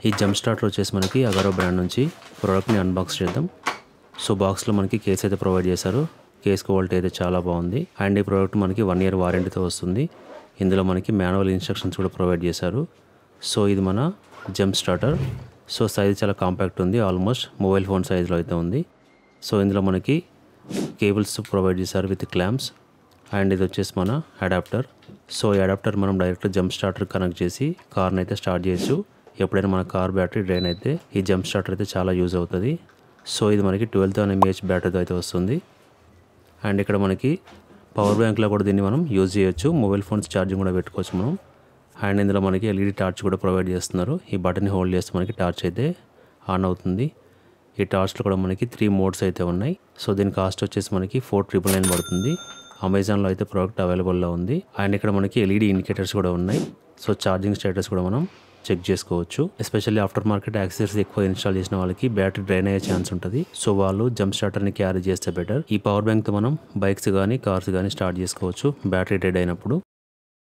ఈ jump starter వచ్చేసి మనకి అగారో బ్రాండ్ నుంచి ప్రోడక్ట్ని అన్బాక్స్ చేద్దాం. సో బాక్స్లో మనకి కేస్ అయితే ప్రొవైడ్ చేశారు. కేస్ క్వాలిటీ అయితే చాలా బాగుంది. అండ్ ఈ ప్రోడక్ట్ మనకి 1 year వారంటీతో వస్తుంది. ఇందులో మనకి మాన్యువల్ ఇన్స్ట్రక్షన్స్ కూడా ప్రొవైడ్ చేశారు. సో ఇది మన జంప్ స్టార్టర్. సో సైజ్ చాలా కాంపాక్ట్ ఉంది. ఆల్మోస్ట్ మొబైల్ ఫోన్ సైజులో అయితే ఉంది. సో ఇందులో మనకి కేబుల్స్ ప్రొవైడ్ చేశారు విత్ క్లాంప్స్. అండ్ ఇది వచ్చేసి మన అడాప్టర్. సో ఈ అడాప్టర్ మనం డైరెక్ట్ జంప్ స్టార్టర్ కనెక్ట్ చేసి కార్ని అయితే స్టార్ట్ చేయొచ్చు. ఎప్పుడైనా మన కార్ బ్యాటరీ డ్రైన్ అయితే ఈ జంప్ స్టార్టర్ అయితే చాలా యూజ్ అవుతుంది. సో ఇది మనకి 12,000 mAh బ్యాటరీతో అయితే వస్తుంది. అండ్ ఇక్కడ మనకి పవర్ బ్యాంక్లో కూడా దీన్ని మనం యూజ్ చేయొచ్చు. మొబైల్ ఫోన్స్ ఛార్జింగ్ కూడా పెట్టుకోవచ్చు మనం. అండ్ ఇందులో మనకి ఎల్ఈడి టార్చ్ కూడా ప్రొవైడ్ చేస్తున్నారు. ఈ బటన్ని హోల్డ్ చేస్తే మనకి టార్చ్ అయితే ఆన్ అవుతుంది. ఈ టార్చ్లో కూడా మనకి 3 మోడ్స్ అయితే ఉన్నాయి. సో దీని కాస్ట్ వచ్చేసి మనకి 4,999 పడుతుంది. అమెజాన్లో అయితే ప్రోడక్ట్ అవైలబుల్లో ఉంది. అండ్ ఇక్కడ మనకి ఎల్ఈడి ఇండికేటర్స్ కూడా ఉన్నాయి. సో ఛార్జింగ్ స్టేటస్ కూడా మనం చెక్ చేసుకోవచ్చు. ఎస్పెషల్లీ ఆఫ్టర్ మార్కెట్ యాక్సెసరీస్ ఎక్కువ ఇన్స్టాల్ చేసిన వాళ్ళకి బ్యాటరీ డ్రైన్ అయ్యే ఛాన్స్ ఉంటుంది. సో వాళ్ళు జంప్ స్టార్టర్ని క్యారీ చేస్తే బెటర్. ఈ పవర్ బ్యాంక్తో మనం బైక్స్ కానీ కార్స్ కానీ స్టార్ట్ చేసుకోవచ్చు బ్యాటరీ డెడ్ అయినప్పుడు.